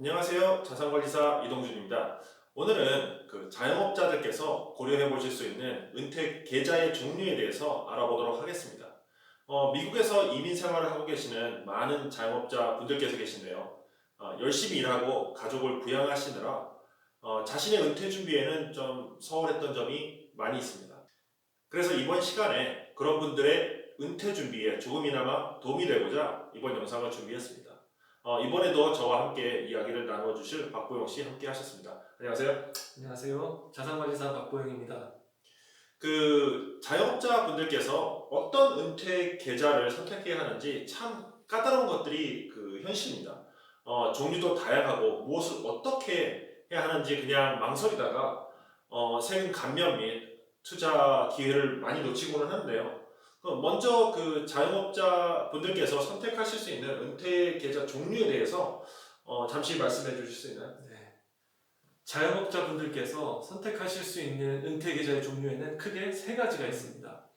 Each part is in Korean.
안녕하세요. 자산관리사 이동준입니다. 오늘은 자영업자들께서 고려해 보실 수 있는 은퇴 계좌의 종류에 대해서 알아보도록 하겠습니다. 미국에서 이민 생활을 하고 계시는 많은 자영업자 분들께서 계신데요. 열심히 일하고 가족을 부양하시느라 자신의 은퇴 준비에는 좀 소홀했던 점이 많이 있습니다. 그래서 이번 시간에 그런 분들의 은퇴 준비에 조금이나마 도움이 되고자 이번 영상을 준비했습니다. 이번에도 저와 함께 이야기를 나누어 주실 박보영 씨 함께 하셨습니다. 안녕하세요. 안녕하세요. 자산관리사 박보영입니다. 자영업자 분들께서 어떤 은퇴 계좌를 선택해야 하는지 참 까다로운 것들이 현실입니다. 종류도 다양하고 무엇을 어떻게 해야 하는지 그냥 망설이다가 세금 감면 및 투자 기회를 많이 놓치고는 하는데요. 먼저 자영업자 분들께서 선택하실 수 있는 은퇴 계좌 종류에 대해서 잠시 말씀해 주실 수 있나요? 네. 자영업자분들께서 선택하실 수 있는 은퇴 계좌의 종류에는 크게 세 가지가 있습니다.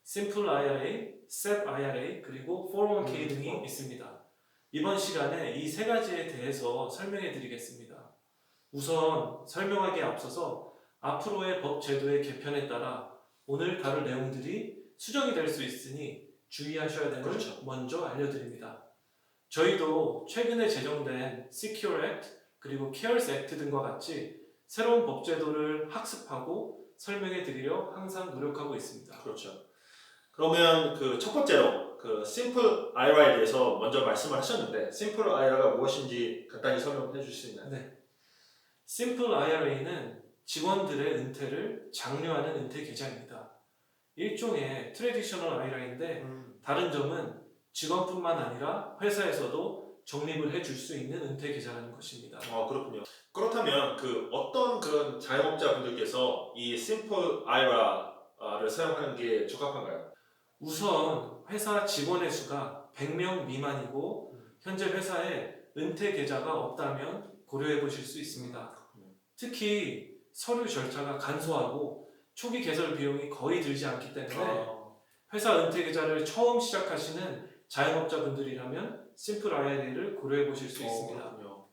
Simple IRA, SEP IRA, 그리고 401k 등이 있습니다. 이번 시간에 이 세 가지에 대해서 설명해 드리겠습니다. 우선 설명하기에 앞서서 앞으로의 법 제도의 개편에 따라 오늘 다룰 내용들이 수정이 될 수 있으니 주의하셔야 되는 그렇죠. 먼저 알려드립니다. 저희도 최근에 제정된 Secure Act 그리고 CARES Act 등과 같이 새로운 법 제도를 학습하고 설명해 드리려 항상 노력하고 있습니다. 그렇죠. 그러면 첫 번째로 Simple IRA에 대해서 먼저 말씀을 하셨는데 Simple IRA가 무엇인지 간단히 설명해 주실 수 있나요? 네. Simple IRA는 직원들의 은퇴를 장려하는 은퇴 계좌입니다. 일종의 트래디셔널 IRA인데 다른 점은 직원뿐만 아니라 회사에서도 적립을 해줄 수 있는 은퇴 계좌라는 것입니다. 그렇군요. 그렇다면 어떤 그런 자영업자 분들께서 이 Simple IRA를 사용하는 게 적합한가요? 우선 회사 직원의 수가 100명 미만이고 현재 회사에 은퇴 계좌가 없다면 고려해 보실 수 있습니다. 특히 서류 절차가 간소하고 초기 개설 비용이 거의 들지 않기 때문에 회사 은퇴 계좌를 처음 시작하시는 자영업자분들이라면 심플 IRA를 고려해 보실 수 있습니다. 그렇군요.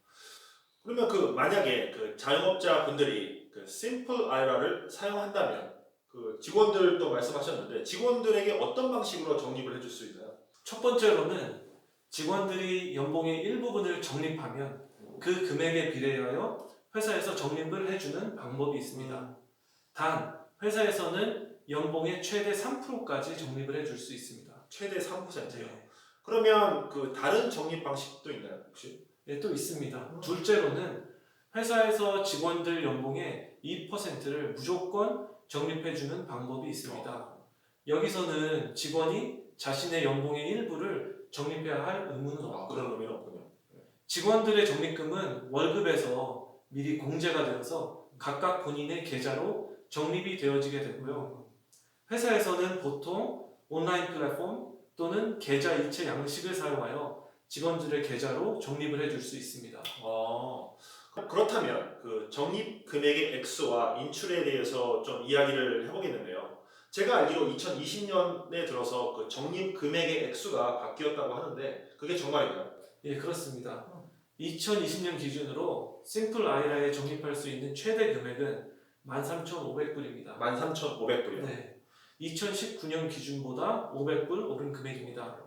그러면 만약에 자영업자 분들이 Simple IRA를 사용한다면 직원들도 말씀하셨는데 직원들에게 어떤 방식으로 적립을 해줄 수 있나요? 첫 번째로는 직원들이 연봉의 일부분을 적립하면 그 금액에 비례하여 회사에서 적립을 해주는 방법이 있습니다. 단 회사에서는 연봉의 최대 3%까지 적립을 해줄 수 있습니다. 최대 3%요? 네. 그러면 다른 적립 방식도 있나요 혹시? 네, 또 있습니다. 둘째로는 회사에서 직원들 연봉의 2%를 무조건 적립해주는 방법이 있습니다. 여기서는 직원이 자신의 연봉의 일부를 적립해야 할 의무는 없고 그런 의미는 없군요. 직원들의 적립금은 월급에서 미리 공제가 되어서 각각 본인의 계좌로 적립이 되어지게 되고요. 회사에서는 보통 온라인 플랫폼 또는 계좌 이체 양식을 사용하여 직원들의 계좌로 적립을 해줄 수 있습니다. 그렇다면 적립 금액의 액수와 인출에 대해서 좀 이야기를 해보겠는데요. 제가 알기로 2020년에 들어서 적립 금액의 액수가 바뀌었다고 하는데 그게 정말인가요? 예, 그렇습니다. 2020년 기준으로 심플 IRA에 적립할 수 있는 최대 금액은 13,500불입니다. 13,500불이요? 네. 2019년 기준보다 500불 오른 금액입니다.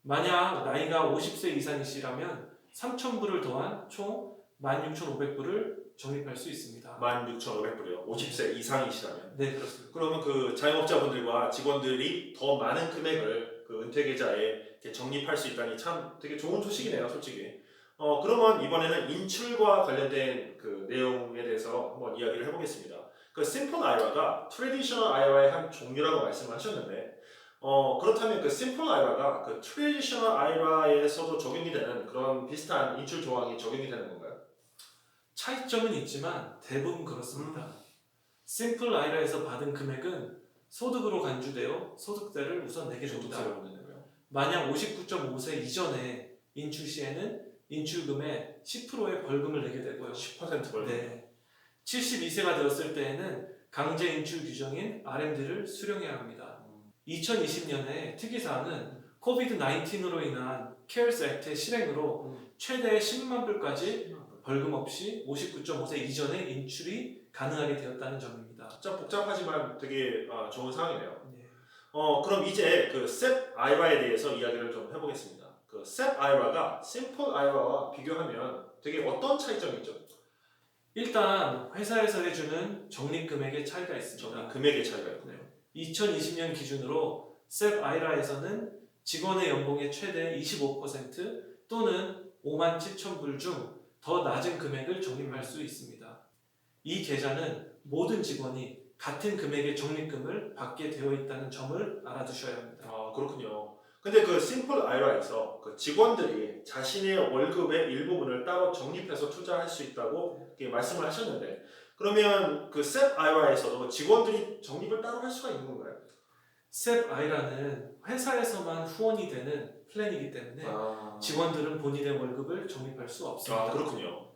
만약 나이가 50세 이상이시라면 3,000불을 더한 총 16,500불을 적립할 수 있습니다. 16,500불이요? 50세 이상이시라면? 네, 그렇습니다. 그러면 자영업자분들과 직원들이 더 많은 금액을 은퇴계좌에 이렇게 적립할 수 있다니 참 되게 좋은 소식이네요, 솔직히. 그러면 이번에는 인출과 관련된 내용에 대해서 한번 이야기를 해보겠습니다. Simple IRA가 Traditional IRA의 한 종류라고 말씀을 하셨는데, 그렇다면 Simple IRA가 Traditional IRA에서도 적용이 되는 그런 비슷한 인출 조항이 적용이 되는 건가요? 차이점은 있지만 대부분 그렇습니다. 심플 IRA에서 받은 금액은 소득으로 간주되어 소득세를 우선 내게 됩니다. 만약 59.5세 이전에 인출 시에는 인출금의 10%의 벌금을 내게 되고요. 10% 벌금? 네. 72세가 되었을 때에는 강제 인출 규정인 RMD를 수령해야 합니다. 2020년에 특이사항은 코비드-19으로 인한 CARES Act의 실행으로 최대 10만 불까지 벌금 없이 59.5세 이전에 인출이 가능하게 되었다는 점입니다. 진짜 복잡하지만 되게 좋은 상황이네요. 네. 그럼 이제 그 SEP IRA에 대해서 이야기를 좀 해보겠습니다. 그 SEP IRA가 심플 IRA와 비교하면 되게 어떤 차이점이 있죠? 일단 회사에서 해주는 적립금액의 차이가 있습니다. 저는 금액의 차이가 있군요. 2020년 기준으로 SEP IRA에서는 직원의 연봉의 최대 25% 또는 5만 7천 불 중 더 낮은 금액을 적립할 수 있습니다. 이 계좌는 모든 직원이 같은 금액의 적립금을 받게 되어 있다는 점을 알아두셔야 합니다. 그렇군요. 근데 그 심플 IRA에서 그 직원들이 자신의 월급의 일부분을 따로 적립해서 투자할 수 있다고 이렇게 말씀을 하셨는데, 그러면 그 SEP IRA에서도 직원들이 적립을 따로 할 수가 있는 건가요? SEP IRA는 회사에서만 후원이 되는 플랜이기 때문에 직원들은 본인의 월급을 적립할 수 없습니다. 그렇군요.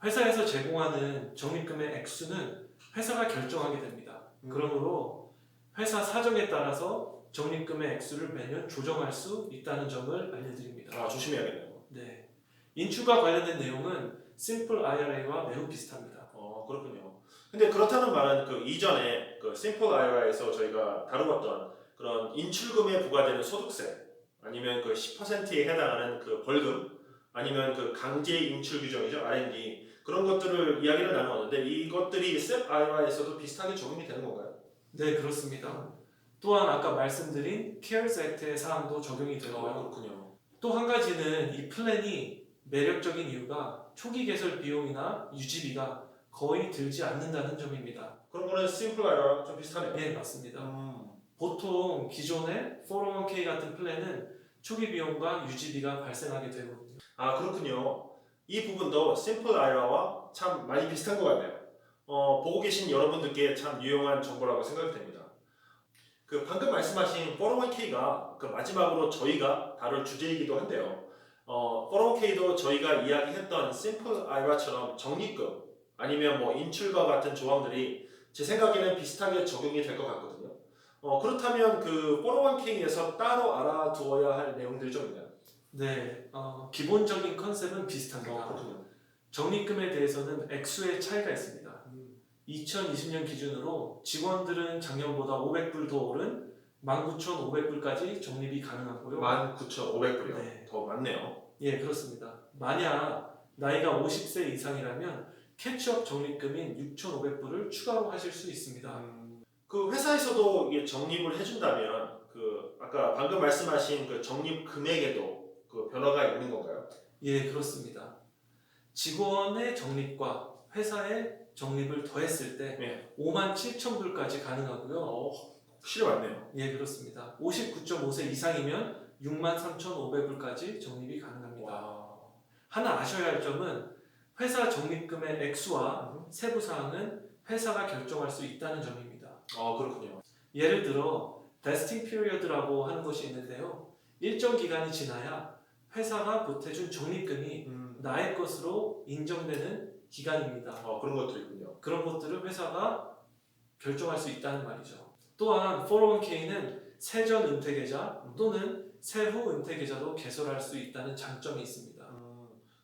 회사에서 제공하는 적립금의 액수는 회사가 결정하게 됩니다. 그러므로 회사 사정에 따라서 적립금의 액수를 매년 조정할 수 있다는 점을 알려드립니다. 조심해야겠네요. 네, 인출과 관련된 내용은 심플 IRA와 매우 비슷합니다. 그렇군요. 근데 그렇다는 말은 그 이전에 그 심플 IRA에서 저희가 다루었던 그런 인출금에 부과되는 소득세, 아니면 그 10%에 해당하는 그 벌금, 아니면 그 강제 인출 규정이죠, R&D, 그런 것들을 이야기를 나누었는데 이것들이 SEP IRA에서도 비슷하게 적용이 되는 건가요? 네, 그렇습니다. 또한 아까 말씀드린 CARES Act의 사항도 적용이 되고요. 그렇군요. 또 한 가지는 이 플랜이 매력적인 이유가 초기 개설 비용이나 유지비가 거의 들지 않는다는 점입니다. 그런 거는 심플 IRA랑 좀 비슷하네요. 네, 맞습니다. 보통 기존의 401k 같은 플랜은 초기 비용과 유지비가 발생하게 되거든요. 그렇군요. 이 부분도 심플 IRA와 참 많이 비슷한 것 같네요. 보고 계신 여러분들께 참 유용한 정보라고 생각이 됩니다. 그 방금 말씀하신 401k가 그 마지막으로 저희가 다룰 주제이기도 한데요. 401k도 저희가 이야기했던 심플 IRA처럼 적립금 아니면 뭐 인출과 같은 조항들이 제 생각에는 비슷하게 적용이 될 것 같거든요. 그렇다면 그 401k에서 따로 알아두어야 할 내용들이 좀 있나요? 네, 기본적인 컨셉은 비슷합니다. 그렇군요. 적립금에 대해서는 액수의 차이가 있습니다. 2020년 기준으로 직원들은 작년보다 500불 더 오른 19,500불까지 적립이 가능하고요. 19,500불이요. 네. 더 많네요. 예, 그렇습니다. 만약 나이가 50세 이상이라면 캐치업 적립금인 6,500불을 추가로 하실 수 있습니다. 그 회사에서도 이게 적립을 해준다면 그 아까 방금 말씀하신 그 적립 금액에도 그 변화가 있는 건가요? 예, 그렇습니다. 직원의 적립과 회사의 적립을 더했을 때 5만 7천 불까지 가능하고요. 확실히 많네요. 예, 그렇습니다. 59.5세 이상이면 6만 3,500불까지 적립이 가능합니다. 하나 아셔야 할 점은 회사 적립금의 액수와 세부 사항은 회사가 결정할 수 있다는 점입니다. 그렇군요. 예를 들어 vesting period라고 하는 것이 있는데요. 일정 기간이 지나야 회사가 보태준 적립금이 나의 것으로 인정되는 기간입니다. 그런 것도 있군요. 그런 것들을 회사가 결정할 수 있다는 말이죠. 또한 401k는 세전 은퇴 계좌 또는 세후 은퇴 계좌로 개설할 수 있다는 장점이 있습니다.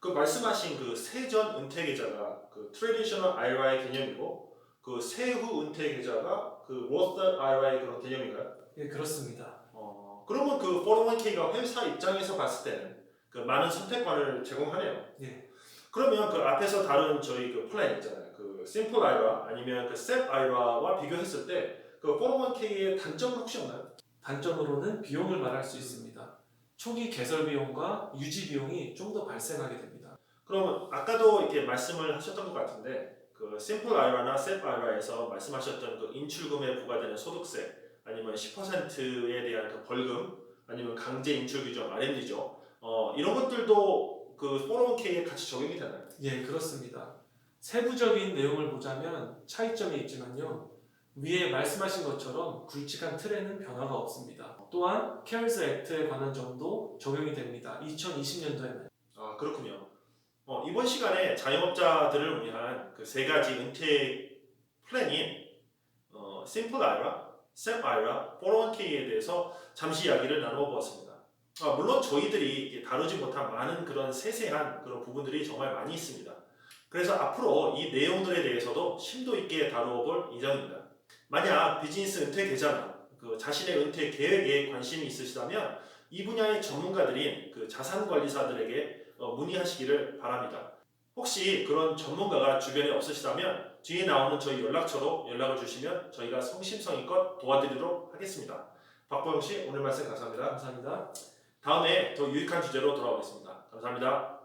그 말씀하신 그 세전 은퇴 계좌가 그 트레디셔널 IRA 개념이고 그 세후 은퇴 계좌가 그 로스 IRA 그런 개념인가요? 예, 그렇습니다. 그러면 그 401k가 회사 입장에서 봤을 때는 그 많은 선택권을 제공하네요. 예. 그러면 그 앞에서 다룬 저희 그 플랜 있잖아요. 그 심플 IRA 아니면 그 SEP IRA와 비교했을 때 그 401k의 단점은 혹시 없나요? 단점으로는 비용을 말할 수 있습니다. 초기 개설 비용과 유지 비용이 좀 더 발생하게 됩니다. 그러면 아까도 이렇게 말씀을 하셨던 것 같은데 그 심플 IRA나 SEP IRA에서 말씀하셨던 그 인출금에 부과되는 소득세 아니면 10%에 대한 그 벌금 아니면 강제 인출 규정 R&D죠. 이런 것들도 그 401k에 같이 적용이 되나요? 예, 그렇습니다. 세부적인 내용을 보자면 차이점이 있지만요. 위에 말씀하신 것처럼 굵직한 틀에는 변화가 없습니다. 또한 CARES Act에 관한 점도 적용이 됩니다. 2020년도에는. 그렇군요. 이번 시간에 자영업자들을 위한 그 세 가지 은퇴 플랜인 심플 IRA, SEP IRA, 401k에 대해서 잠시 이야기를 나누어 보았습니다. 물론 저희들이 다루지 못한 많은 그런 세세한 그런 부분들이 정말 많이 있습니다. 그래서 앞으로 이 내용들에 대해서도 심도 있게 다루어 볼 예정입니다. 만약 비즈니스 은퇴 계좌나 자신의 은퇴 계획에 관심이 있으시다면 이 분야의 전문가들인 자산관리사들에게 문의하시기를 바랍니다. 혹시 그런 전문가가 주변에 없으시다면 뒤에 나오는 저희 연락처로 연락을 주시면 저희가 성심성의껏 도와드리도록 하겠습니다. 박보영 씨, 오늘 말씀 감사합니다. 감사합니다. 다음에 더 유익한 주제로 돌아오겠습니다. 감사합니다.